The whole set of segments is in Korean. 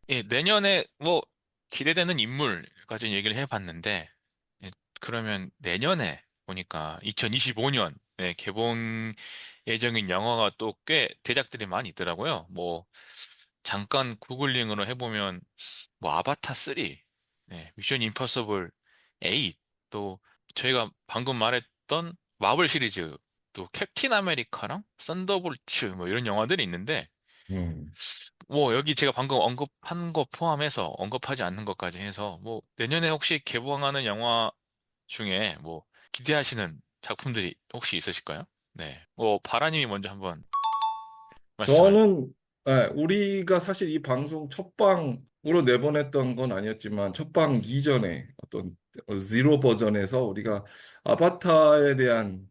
예, 내년에 뭐 기대되는 인물까지 얘기를 해봤는데, 예, 그러면 내년에 보니까 2025년에 개봉 예정인 영화가 또 꽤 대작들이 많이 있더라고요. 뭐 잠깐 구글링으로 해보면 뭐 아바타 3, 네, 미션 임파서블 8, 또 저희가 방금 말했던 마블 시리즈, 또 캡틴 아메리카랑 썬더볼츠 뭐 이런 영화들이 있는데, 음. 뭐 여기 제가 방금 언급한 거 포함해서 언급하지 않는 것까지 해서 뭐 내년에 혹시 개봉하는 영화 중에 뭐 기대하시는 작품들이 혹시 있으실까요? 네. 뭐 바라님이 먼저 한번 말씀을. 저는 예, 우리가 사실 이 방송 첫방으로 내보냈던 건 아니었지만 첫방 이전에 어떤 지로 버전에서 우리가 아바타에 대한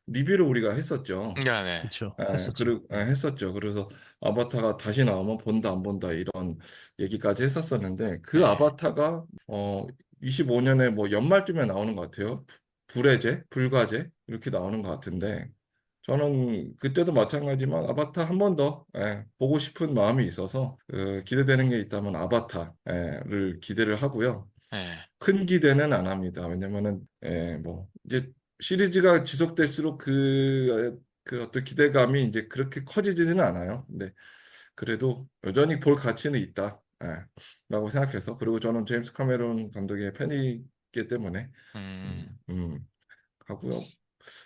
리뷰를 우리가 했었죠. 네, 네. 그쵸. 예, 했었죠. 그리고 했었죠. 그래서 아바타가 다시 나오면 본다 안 본다 이런 얘기까지 했었었는데 그 네. 아바타가 25년에 뭐 연말쯤에 나오는 것 같아요. 불해제, 불가제 이렇게 나오는 것 같은데 저는 그때도 마찬가지지만 아바타 한 번 더 보고 싶은 마음이 있어서 기대되는 게 있다면 아바타를 기대를 하고요. 네. 큰 기대는 안 합니다. 왜냐면은 뭐 이제 시리즈가 지속될수록 그 어떤 기대감이 이제 그렇게 커지지는 않아요. 근데 그래도 여전히 볼 가치는 있다. 라고 생각해서 그리고 저는 제임스 카메론 감독의 팬이기 때문에 음, 음. 음, 하고요.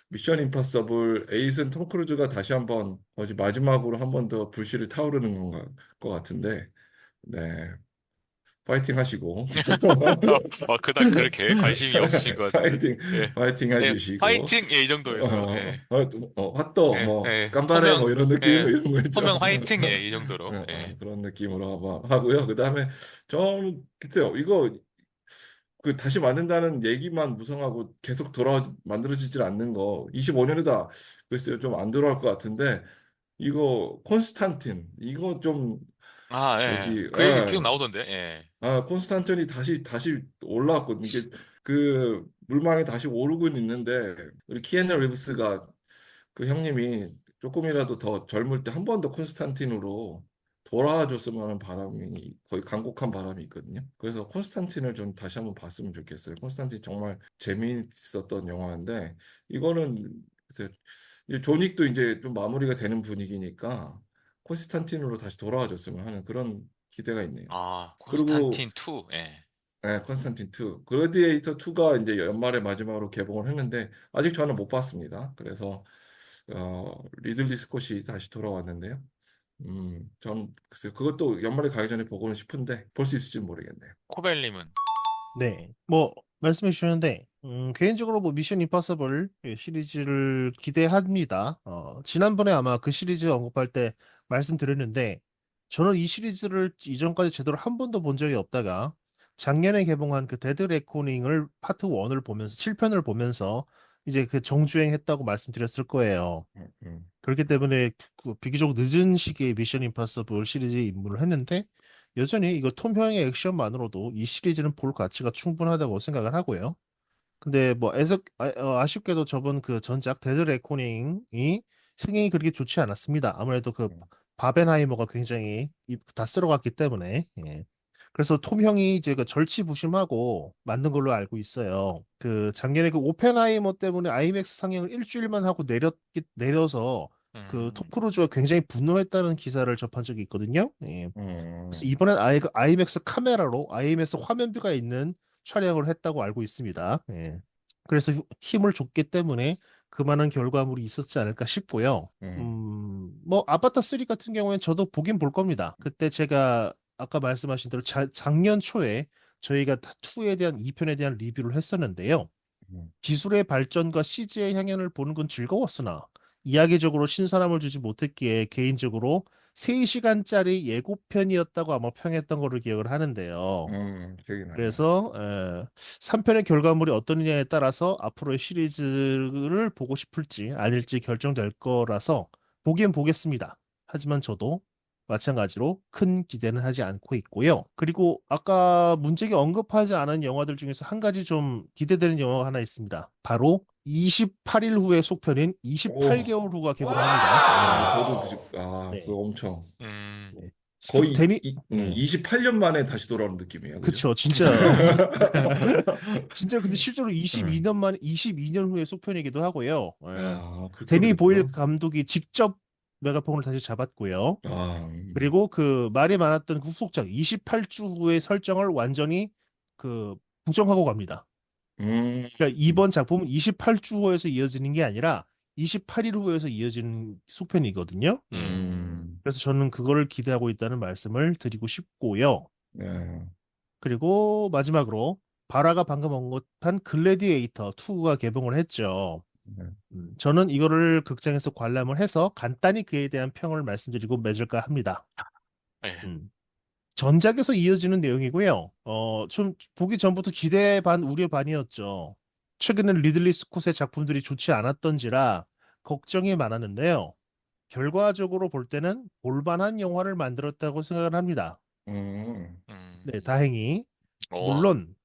미션 임파서블 에잇은 톰 크루즈가 다시 한번 거의 마지막으로 한 번 더 불씨를 타오르는 것 같은데 네 파이팅 하시고 그닥 그렇게 관심이 없으신 것 같은데. 파이팅 예. 파이팅 예, 해주시고 화이팅! 예, 이 정도에서. 예. 핫도 예, 뭐 예. 깜바레 호명, 뭐 이런 느낌 예. 이런 거 있죠. 호명 화이팅! 예, 이 정도로. 예. 그런 느낌으로 하고요. 그다음에 좀 글쎄요 이거 그 다시 만든다는 얘기만 무성하고 계속 만들어지질 않는 거 25년이다 글쎄요 좀 안 돌아올 것 같은데 이거 콘스탄틴 이거 좀 아, 예. 저기 그 얘기 계속 나오던데. 예. 콘스탄틴이 다시 올라왔거든요. 이게 그 물망에 다시 오르고 있는데 우리 키아누 리브스가 그 형님이 조금이라도 더 젊을 때 한 번 더 콘스탄틴으로 돌아와 줬으면 하는 바람이 거의 간곡한 바람이 있거든요. 그래서 콘스탄틴을 좀 다시 한번 봤으면 좋겠어요. 콘스탄틴 정말 재미있었던 영화인데 이거는 글쎄 이제 존윅도 이제 좀 마무리가 되는 분위기니까 콘스탄틴으로 다시 돌아와 줬으면 하는 그런 기대가 있네요. 아, 그리고 콘스탄틴 2. 예. 콘스탄틴 2, 글래디에이터 2가 이제 연말에 마지막으로 개봉을 했는데 아직 저는 못 봤습니다. 그래서 리들리 스콧이 다시 돌아왔는데요. 전 글쎄요. 그것도 연말에 가기 전에 보고는 싶은데 볼 수 있을지는 모르겠네요. 코벨님은. 네. 뭐, 말씀해 주셨는데, 개인적으로 뭐, 미션 임파서블 시리즈를 기대합니다. 지난번에 아마 그 시리즈 언급할 때 말씀드렸는데, 저는 이 시리즈를 이전까지 제대로 한 번도 본 적이 없다가, 작년에 개봉한 그 데드 레코닝을 파트 1을 보면서, 7편을 보면서, 이제 그 정주행했다고 말씀드렸을 거예요. 음, 음, 그렇기 때문에 그 비교적 늦은 시기에 미션 임파서블 시리즈에 입문을 했는데 여전히 이거 톰 형의 액션만으로도 이 시리즈는 볼 가치가 충분하다고 생각을 하고요. 근데 뭐 아쉽게도 저번 그 전작 데드 레코닝이 승행이 그렇게 좋지 않았습니다. 아무래도 그 음, 바벤하이머가 굉장히 다 쓸어갔기 때문에 예. 그래서 톰 형이 이제 그 절치부심하고 만든 걸로 알고 있어요. 그 작년에 그 오펜하이머 때문에 아이맥스 상영을 일주일만 하고 내려서 그 톰 음. 크루즈가 굉장히 분노했다는 기사를 접한 적이 있거든요. 예. 그래서 음, 이번엔 아예 그 아이맥스 카메라로 아이맥스 화면뷰가 있는 촬영을 했다고 알고 있습니다. 예. 그래서 힘을 줬기 때문에 그 많은 결과물이 있었지 않을까 싶고요. 음, 뭐 아바타 3 같은 경우에는 저도 보긴 볼 겁니다. 그때 제가 아까 말씀하신 대로 작년 초에 저희가 2에 대한 2편에 대한 리뷰를 했었는데요. 음, 기술의 발전과 CG의 향연을 보는 건 즐거웠으나 이야기적으로 신선함을 주지 못했기에 개인적으로 3시간짜리 예고편이었다고 아마 평했던 거를 기억을 하는데요. 기억이 나네요. 그래서 3편의 결과물이 어떠느냐에 따라서 앞으로의 시리즈를 보고 싶을지 아닐지 결정될 거라서 보긴 보겠습니다. 하지만 저도 마찬가지로 큰 기대는 하지 않고 있고요. 그리고 아까 문제기 언급하지 않은 영화들 중에서 한 가지 좀 기대되는 영화가 하나 있습니다. 바로 28일 후의 속편인 오, 28개월 후가 개봉합니다. 저도 네. 그거 엄청 음. 네. 거의 데니, 예, 28년 만에 다시 돌아오는 느낌이에요. 그죠? 그쵸. 진짜, 진짜 근데 실제로 음. 22년 후의 속편이기도 하고요. 예. 아, 그렇게 데니 보일 오래됐구나. 감독이 직접 메가폰을 다시 잡았고요. 아, 그리고 그 말이 많았던 그 후속작 28주 후의 설정을 완전히 그 부정하고 갑니다. 음, 그러니까 이번 작품은 28주 후에서 이어지는 게 아니라 28일 후에서 이어지는 속편이거든요. 예. 음, 그래서 저는 그거를 기대하고 있다는 말씀을 드리고 싶고요. 네, 그리고 마지막으로 바라가 방금 언급한 글래디에이터 2가 개봉을 했죠. 네. 저는 이거를 극장에서 관람을 해서 간단히 그에 대한 평을 말씀드리고 맺을까 합니다. 예. 음. 전작에서 이어지는 내용이고요. 좀 보기 전부터 기대 반 우려 반이었죠. 최근에 리들리 스콧의 작품들이 좋지 않았던지라 걱정이 많았는데요. 결과적으로 볼 때는 볼만한 영화를 만들었다고 생각을 합니다. 음, 네, 음, 다행히. 어, 물론,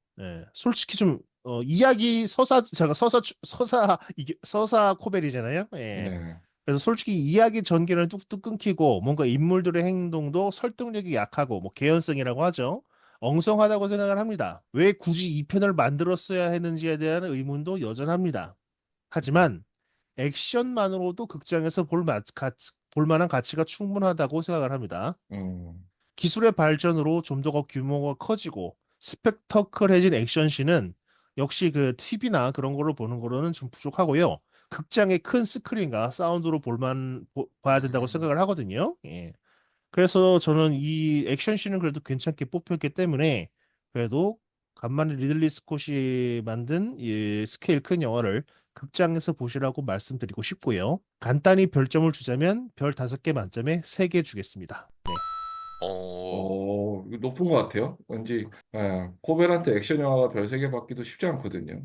솔직히 좀, 이야기 제가 서사 코벨이잖아요. 예. 네, 그래서 솔직히 이야기 전개는 뚝뚝 끊기고 뭔가 인물들의 행동도 설득력이 약하고 뭐 개연성이라고 하죠. 엉성하다고 생각을 합니다. 왜 굳이 이 편을 만들었어야 했는지에 대한 의문도 여전합니다. 하지만 액션만으로도 극장에서 볼 만한 가치가 충분하다고 생각을 합니다. 음, 기술의 발전으로 좀 더 규모가 커지고 스펙터클해진 액션씬은 역시 그 TV나 그런 거로 보는 거로는 좀 부족하고요. 극장의 큰 스크린과 사운드로 봐야 된다고 음, 생각을 하거든요. 예. 그래서 저는 이 액션씬은 그래도 괜찮게 뽑혔기 때문에 그래도 간만에 리들리 스콧이 만든 이 스케일 큰 영화를 극장에서 보시라고 말씀드리고 싶고요. 간단히 별점을 주자면 별 5개 만점에 3개 주겠습니다. 네. 어, 이거 높은 것 같아요. 왠지, 코벨한테 액션 영화가 별 3개 받기도 쉽지 않거든요.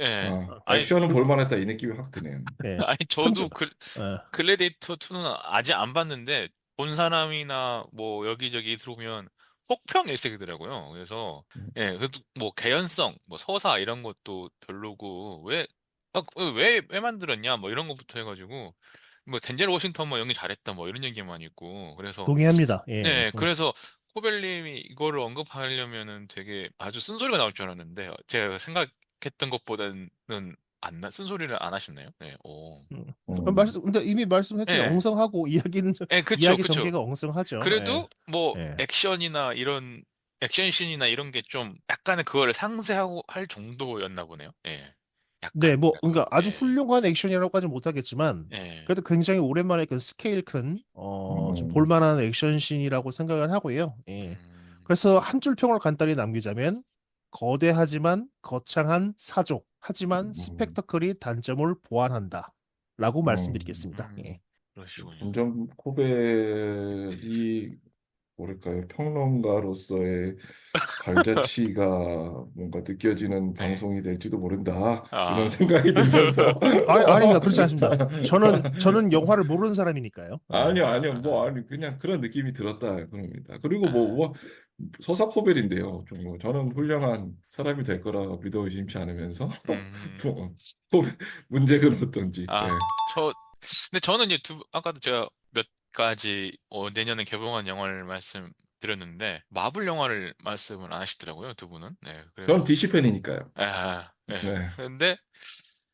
예. 아니, 액션은 볼만했다 이 느낌이 확 드네요. 예. 아니, 현재, 저도 어, 글래디에이터 2는 아직 안 봤는데, 본 사람이나 뭐 여기저기 들어오면 혹평 일색이더라고요. 그래서, 예, 그래도 뭐 개연성, 뭐 서사 이런 것도 별로고, 왜 만들었냐, 뭐 이런 것부터 해가지고, 뭐 덴젤 워싱턴 뭐 연기 잘했다, 뭐 이런 얘기만 있고, 그래서, 동의합니다. 예. 네, 그래서 코벨님이 이거를 언급하려면은 되게 아주 쓴소리가 나올 줄 알았는데, 제가 생각했던 것보다는 쓴소리를 안 하셨나요? 네, 오. 음. 음, 근데 이미 말씀했잖아요. 예, 엉성하고 예, 그쵸, 이야기 그쵸. 전개가 엉성하죠. 예. 그래도 뭐 예. 액션이나 액션씬이나 이런 게 좀 약간의 그거를 상쇄하고 할 정도였나 보네요. 예, 네, 약간, 뭐, 그러니까 아주 예, 훌륭한 액션이라고까지는 못하겠지만, 예, 그래도 굉장히 오랜만에 그 스케일 큰, 좀 음, 볼만한 액션씬이라고 생각을 하고요. 예. 음, 그래서 한 줄 평을 간단히 남기자면, 거대하지만 거창한 사족, 하지만 음, 스펙터클이 단점을 보완한다. 라고 음. 말씀드리겠습니다. 예. 그러시군요. 점점 코벨이 뭐랄까요, 평론가로서의 발자취가 뭔가 느껴지는 예, 방송이 될지도 모른다. 이런 아, 생각이 들면서 아닙니다. 그렇지 않습니다. 저는 영화를 모르는 사람이니까요. 예. 아니요, 뭐 아니 그냥 그런 느낌이 들었다 그럽니다. 그리고 뭐 서사 코벨인데요. 뭐 저는 훌륭한 사람이 될 거라 믿어 의심치 않으면서 음, 뭐, 코벨 문제는 어떤지. 예. 아, 근데 저는 이제 아까도 제가 몇 가지, 내년에 개봉한 영화를 말씀드렸는데, 마블 영화를 말씀을 안 하시더라고요, 두 분은. 네, 전 그래서, DC 팬이니까요. 네. 네. 근데,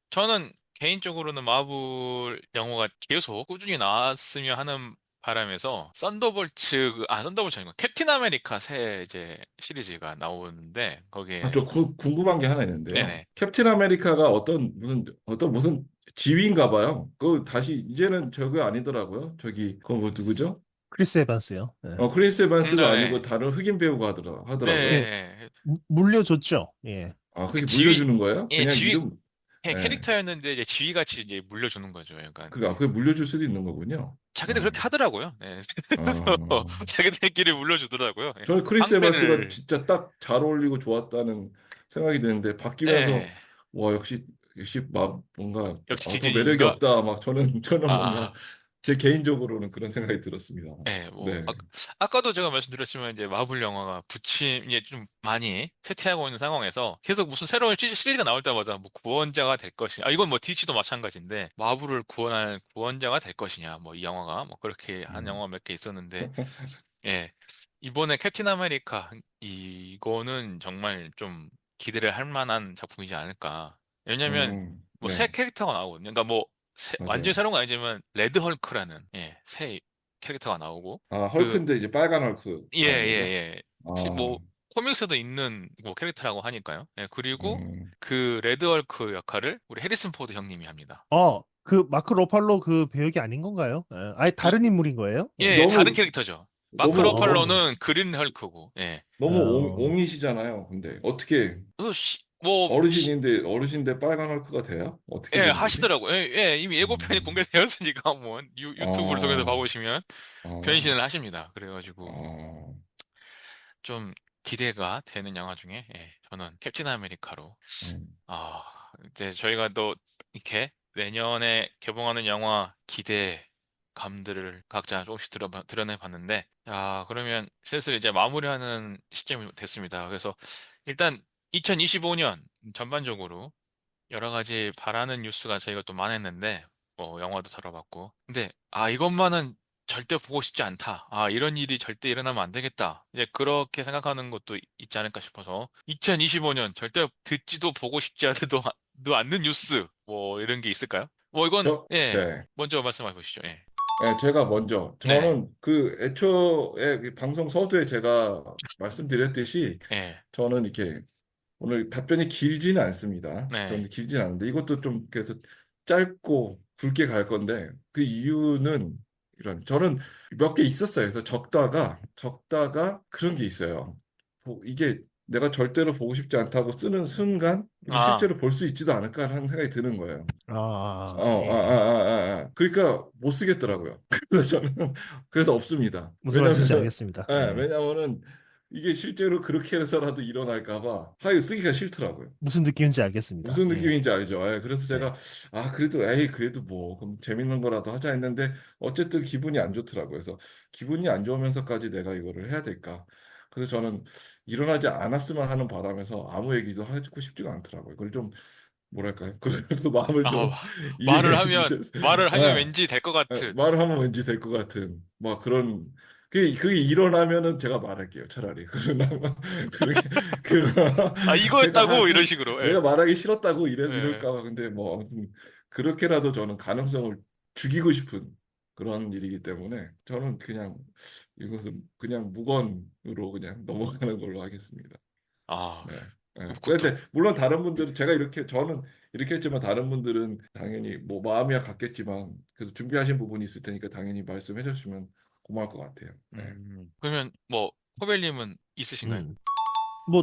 저는 개인적으로는 마블 영화가 계속 꾸준히 나왔으면 하는 바람에서, 썬더볼츠 아니고, 캡틴 아메리카 새 이제 시리즈가 나오는데, 거기에, 저 궁금한 게 하나 있는데요. 네네. 캡틴 아메리카가 어떤 무슨 지위인가 봐요. 그 다시 이제는 저거 아니더라고요. 저기 그거 뭐 누구죠? 크리스 에반스요. 예. 크리스 에반스가 아니고 네. 다른 흑인 배우가 하더라고요. 예, 네. 물려줬죠. 예. 그 그게 물려주는 거예요? 예, 그냥 이름. 예. 캐릭터였는데 이제 지위같이 이제 물려주는 거죠. 약간. 그게 물려줄 수도 있는 거군요. 자기들 어, 그렇게 하더라고요. 네. 어. 자기들끼리 물려주더라고요. 예. 저는 크리스 에반스가 빵배를, 진짜 딱 잘 어울리고 좋았다는 생각이 드는데 바뀌면서 예. 와 역시 막 뭔가 역시 더 매력이 디즈니인가? 없다. 막 저는 뭔가 아, 제 개인적으로는 그런 생각이 들었습니다. 예, 뭐, 네. 아까도 제가 말씀드렸지만, 이제 마블 영화가 이제 좀 많이 쇠퇴하고 있는 상황에서 계속 무슨 새로운 시리즈가 나올 때마다 뭐 구원자가 될 것이냐. 이건 뭐 DC도 마찬가지인데, 마블을 구원할 구원자가 될 것이냐. 뭐 이 영화가 뭐 그렇게 한 음. 영화 몇 개 있었는데, 예. 이번에 캡틴 아메리카 이거는 정말 좀 기대를 할 만한 작품이지 않을까. 왜냐면 뭐 새 네, 캐릭터가 나오거든요. 그러니까 뭐 완전히 맞아요. 새로운 건 아니지만 레드 헐크라는 새 캐릭터가 나오고 아, 그 헐크인데 이제 빨간 헐크 예, 말하는 거죠? 예, 예. 아, 뭐 코믹스도 있는 뭐 캐릭터라고 하니까요. 예, 그리고 음, 그 레드 헐크 역할을 우리 해리슨 포드 형님이 합니다. 그 마크 로팔로 그 배역이 아닌 건가요? 아예 이- 다른 인물인 거예요? 예, 다른 너무, 캐릭터죠. 마크 너무, 어, 러팔로는 그린 헐크고, 예. 너무 어, 옹이시잖아요. 근데 어떻게 뭐, 어르신인데 빨간 헐크가 돼요? 어떻게 예, 되는 거지? 하시더라고요. 예, 예, 이미 예고편이 음, 공개되었으니까, 뭐, 유튜브를 통해서 아, 봐보시면 아, 변신을 하십니다. 그래가지고, 아, 좀 기대가 되는 영화 중에, 저는 캡틴 아메리카로, 음, 아, 이제 저희가 또, 이렇게 내년에 개봉하는 영화 기대감들을 각자 조금씩 드러내 봤는데, 그러면 슬슬 이제 마무리하는 시점이 됐습니다. 그래서 일단 2025년 전반적으로 여러 가지 바라는 뉴스가 저희가 또 많았는데, 뭐, 영화도 다뤄봤고. 근데, 이것만은 절대 보고 싶지 않다. 이런 일이 절대 일어나면 안 되겠다. 이제 그렇게 생각하는 것도 있지 않을까 싶어서, 2025년 절대 듣지도 보고 싶지 도 않는 뉴스, 뭐, 이런 게 있을까요? 뭐, 이건, 네. 먼저 말씀해 보시죠. 예. 네, 제가 먼저, 네, 저는 그 애초에 그 방송 서두에 제가 말씀드렸듯이 예, 저는 이렇게 오늘 답변이 길지는 않습니다. 네. 저는 길지는 않은데 이것도 좀 그래서 짧고 굵게 갈 건데 그 이유는 저는 몇 개 있었어요. 그래서 적다가 그런 게 있어요. 이게 내가 절대로 보고 싶지 않다고 쓰는 순간 이게 아, 실제로 볼 수 있지도 않을까 하는 생각이 드는 거예요. 예. 그러니까 못 쓰겠더라고요. 그래서 저는 그래서 없습니다. 무슨 말씀인지 왜냐면은 알겠습니다. 예, 예. 왜냐면은 이게 실제로 그렇게 해서라도 일어날까 봐 하여 쓰기가 싫더라고요. 무슨 느낌인지 알겠습니다. 무슨 예. 느낌인지 알죠? 예, 그래서 네. 제가 그래도 뭐 그럼 재밌는 거라도 하자 했는데 어쨌든 기분이 안 좋더라고요. 그래서 기분이 안 좋으면서까지 내가 이거를 해야 될까? 그래서 저는 일어나지 않았으면 하는 바람에서 아무 얘기도 하고 싶지가 않더라고요. 그걸 좀 뭐랄까요? 그래도 마음을 아, 좀 이해해 주셔서 말을 하면 예, 왠지 될 것 같은. 말을 하면 왠지 될 것 같은 뭐 그런 그게 일어나면은 제가 말할게요. 차라리 그러나 그렇게 그 제가 이거였다고? 이런 식으로, 예. 내가 말하기 싫었다고 예. 이럴까 봐 근데 뭐 아무튼 그렇게라도 저는 가능성을 죽이고 싶은 그런 일이기 때문에 저는 그냥 이것은 그냥 무건으로 그냥 넘어가는 걸로 하겠습니다. 아, 네. 네. 또, 근데 물론 다른 분들은 제가 저는 이렇게 했지만 다른 분들은 당연히 뭐 마음이야 같겠지만 그래서 준비하신 부분이 있을 테니까 당연히 말씀해 주시면 고마울 것 같아요. 네. 그러면 뭐 호벨님은 있으신가요? 음.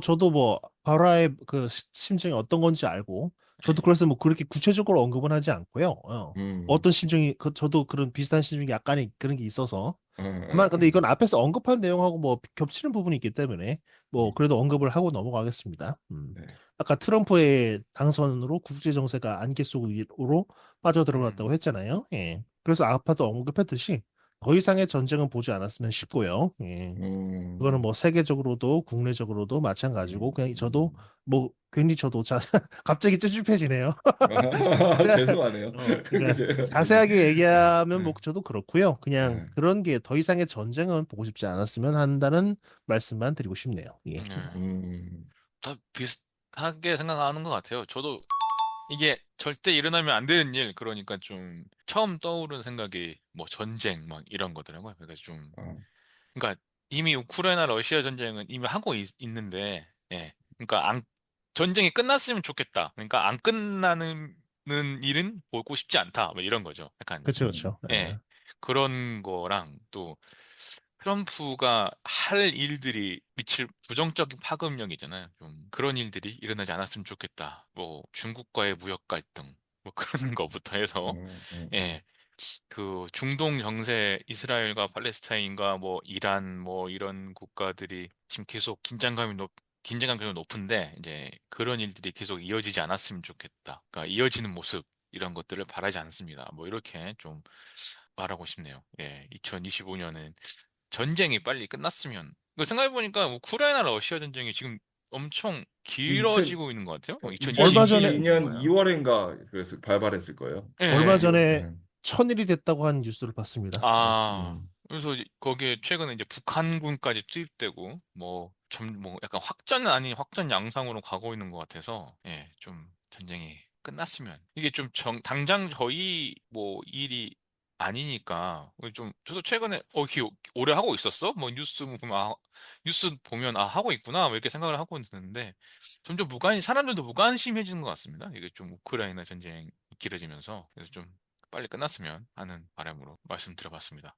저도 바라의 그 심정이 어떤 건지 알고, 저도 네. 그래서 그렇게 구체적으로 언급은 하지 않고요. 음. 어떤 심정이, 저도 그런 비슷한 심정이 약간의 그런 게 있어서, 어, 아마 어, 근데 이건 앞에서 언급한 내용하고 겹치는 부분이 있기 때문에, 음. 그래도 언급을 하고 넘어가겠습니다. 네. 아까 트럼프의 당선으로 국제 정세가 안개 속으로 음, 빠져들어갔다고 했잖아요. 예. 그래서 아까도 언급했듯이, 더 이상의 전쟁은 보지 않았으면 싶고요. 예. 그거는 음. 세계적으로도 국내적으로도 마찬가지고, 그냥 저도 음. 괜히 저도 갑자기 찝찝해지네요. 자세, 죄송하네요. 그러니까 그죠? 자세하게 얘기하면 네. 저도 그렇고요. 그냥 네. 그런 게 더 이상의 전쟁은 보고 싶지 않았으면 한다는 말씀만 드리고 싶네요. 예. 네. 음. 다 비슷하게 생각하는 것 같아요. 저도 이게 절대 일어나면 안 되는 일, 그러니까 좀 처음 떠오르는 생각이 뭐 전쟁 막 이런 거더라고요. 그러니까 어. 그러니까 이미 우크라이나 러시아 전쟁은 이미 하고 는데 그러니까 전쟁이 끝났으면 좋겠다. 그러니까 안 끝나는 일은 보고 싶지 않다. 뭐 이런 거죠. 약간, 그렇죠, 그렇죠. 예, 그런 거랑 또 트럼프가 할 일들이 미칠 부정적인 파급력이잖아요. 좀 그런 일들이 일어나지 않았으면 좋겠다. 뭐 중국과의 무역 갈등, 뭐 그런 거부터 해서, 예, 그 중동 정세, 이스라엘과 팔레스타인과 뭐 이란 뭐 이런 국가들이 지금 계속 긴장감이 굉장히 높은데 이제 그런 일들이 계속 이어지지 않았으면 좋겠다. 그러니까 이어지는 모습 이런 것들을 바라지 않습니다. 뭐 이렇게 좀 말하고 싶네요. 예, 2025년은 전쟁이 빨리 끝났으면. 생각해보니까 우크라이나 러시아 전쟁이 지금 엄청 그 2000, 길어지고 있는 것 같아요. 뭐 얼마 전에 2027년인가 2022년 봐요. 2월인가 그래서 발발했을 거예요. 예, 얼마 예. 전에 네. 1000일이 됐다고 하는 뉴스를 봤습니다. 예. 아, 음. 그래서 거기에 최근에 이제 북한군까지 투입되고 뭐 약간 확전 아닌 확전 양상으로 가고 있는 것 같아서 예, 좀 전쟁이 끝났으면 이게 좀 당장 저희 뭐 일이 아니니까 좀 저도 최근에 오래 하고 있었어? 뭐 뉴스 보면 뉴스 보면 하고 있구나 뭐 이렇게 생각을 하고 있는데 점점 사람들도 무관심해지는 것 같습니다. 이게 좀 우크라이나 전쟁이 길어지면서 그래서 좀 빨리 끝났으면 하는 바람으로 말씀드려봤습니다.